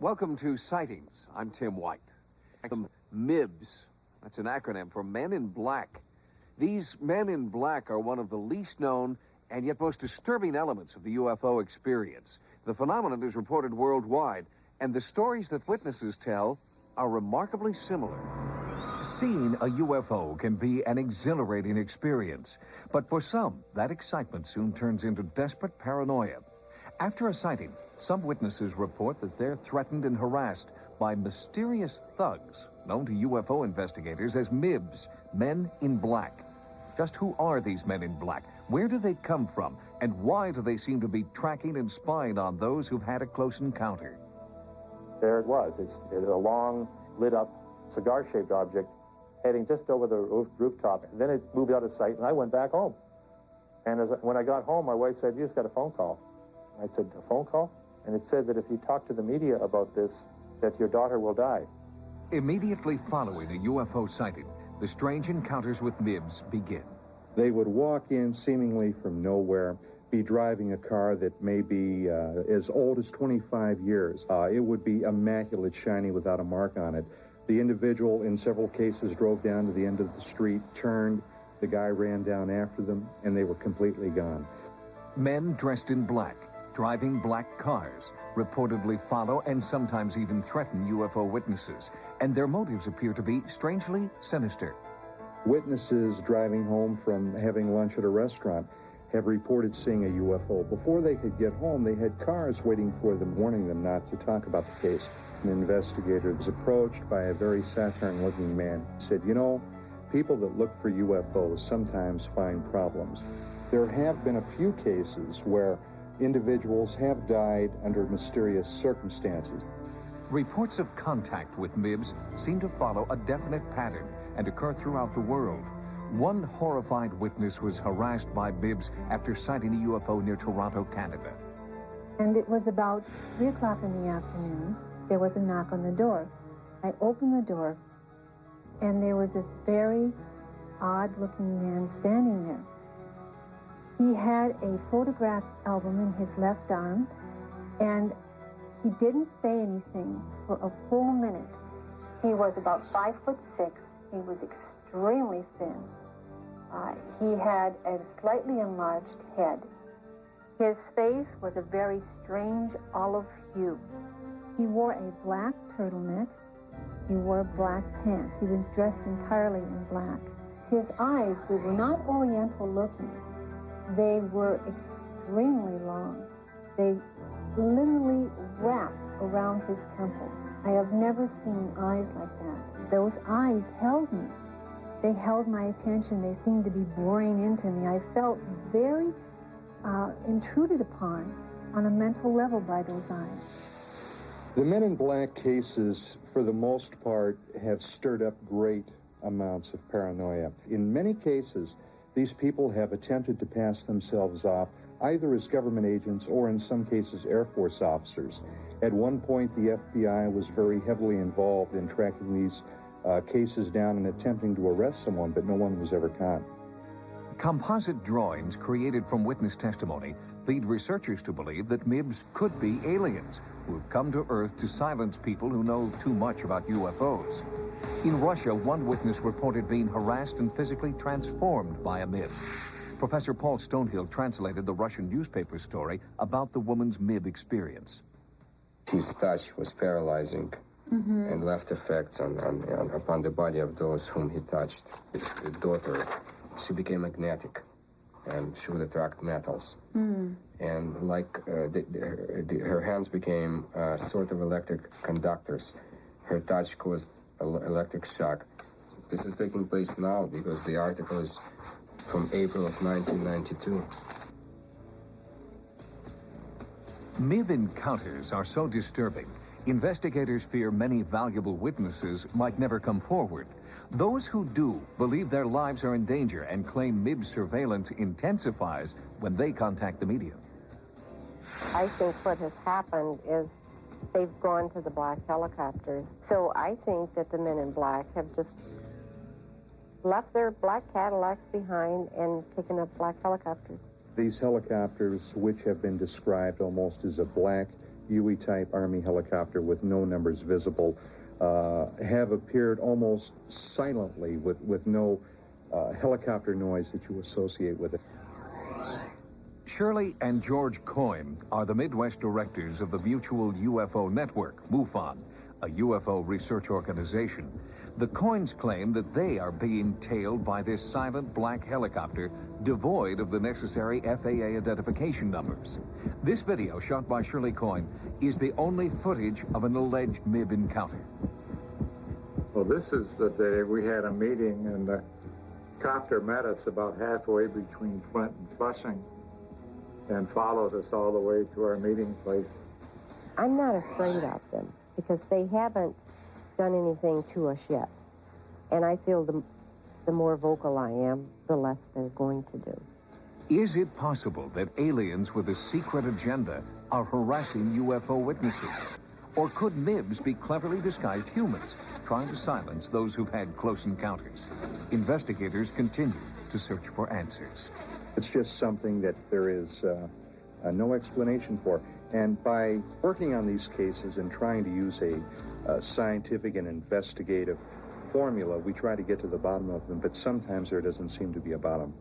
Welcome to Sightings. I'm Tim White. MIBs, that's an acronym for Men in Black. These men in black are one of the least known and yet most disturbing elements of the UFO experience. The phenomenon is reported worldwide, and the stories that witnesses tell are remarkably similar. Seeing a UFO can be an exhilarating experience, but for some, that excitement soon turns into desperate paranoia. After a sighting, some witnesses report that they're threatened and harassed by mysterious thugs known to UFO investigators as MIBs, Men in Black. Just who are these men in black? Where do they come from? And why do they seem to be tracking and spying on those who've had a close encounter? There it was. It's a long, lit-up, cigar-shaped object heading just over the rooftop. And then it moved out of sight, and I went back home. And when I got home, my wife said, "You just got a phone call." I said, "A phone call?" And it said that if you talk to the media about this, that your daughter will die. Immediately following a UFO sighting, the strange encounters with MIBs begin. They would walk in seemingly from nowhere, be driving a car that may be as old as 25 years. It would be immaculate, shiny, without a mark on it. The individual, in several cases, drove down to the end of the street, turned, the guy ran down after them, and they were completely gone. Men dressed in black, driving black cars, reportedly follow and sometimes even threaten UFO witnesses, and their motives appear to be strangely sinister. Witnesses driving home from having lunch at a restaurant have reported seeing a UFO. Before they could get home, they had cars waiting for them, warning them not to talk about the case. An investigator was approached by a very Saturn-looking man. He said, "You know, people that look for UFOs sometimes find problems." There have been a few cases where individuals have died under mysterious circumstances. Reports of contact with MIBs seem to follow a definite pattern and occur throughout the world. One horrified witness was harassed by MIBs after sighting a UFO near Toronto, Canada. And it was about 3 o'clock in the afternoon. There was a knock on the door. I opened the door, and there was this very odd-looking man standing there. He had a photograph album in his left arm, and he didn't say anything for a full minute. He was about 5'6". He was extremely thin. He had a slightly enlarged head. His face was a very strange olive hue. He wore a black turtleneck. He wore black pants. He was dressed entirely in black. His eyes, they were not oriental looking. They were extremely long. They literally wrapped around his temples. I have never seen eyes like that. Those eyes held me. They held my attention. They seemed to be boring into me. I felt very intruded upon on a mental level by those eyes. The Men in Black cases, for the most part, have stirred up great amounts of paranoia. In many cases, these people have attempted to pass themselves off either as government agents or, in some cases, Air Force officers. At one point, the FBI was very heavily involved in tracking these cases down and attempting to arrest someone, but no one was ever caught. Composite drawings created from witness testimony lead researchers to believe that MIBs could be aliens who have come to Earth to silence people who know too much about UFOs. In Russia, one witness reported being harassed and physically transformed by a MIB. Professor Paul Stonehill translated the Russian newspaper story about the woman's MIB experience. His touch was paralyzing and left effects upon the body of those whom he touched. The daughter, she became magnetic, and she would attract metals. And like her hands became sort of electric conductors. Her touch caused electric shock. This is taking place now because the article is from April of 1992. MIB encounters are so disturbing, investigators fear many valuable witnesses might never come forward. Those who do believe their lives are in danger and claim MIB surveillance intensifies when they contact the media. I think what has happened is they've gone to the black helicopters. So I think that the Men in Black have just left their black Cadillacs behind and taken up black helicopters. These helicopters, which have been described almost as a black UE-type Army helicopter with no numbers visible have appeared almost silently with no helicopter noise that you associate with it. Shirley and George Coyne are the Midwest directors of the Mutual UFO Network, MUFON, a UFO research organization. The Coynes claim that they are being tailed by this silent black helicopter devoid of the necessary FAA identification numbers. This video, shot by Shirley Coyne, is the only footage of an alleged MIB encounter. Well, this is the day we had a meeting, and the copter met us about halfway between Flint and Flushing and followed us all the way to our meeting place. I'm not afraid of them because they haven't done anything to us yet. And I feel the more vocal I am, the less they're going to do. Is it possible that aliens with a secret agenda are harassing UFO witnesses? Or could MIBs be cleverly disguised humans trying to silence those who've had close encounters? Investigators continue to search for answers. It's just something that there is no explanation for. And by working on these cases and trying to use a scientific and investigative formula, we try to get to the bottom of them, but sometimes there doesn't seem to be a bottom.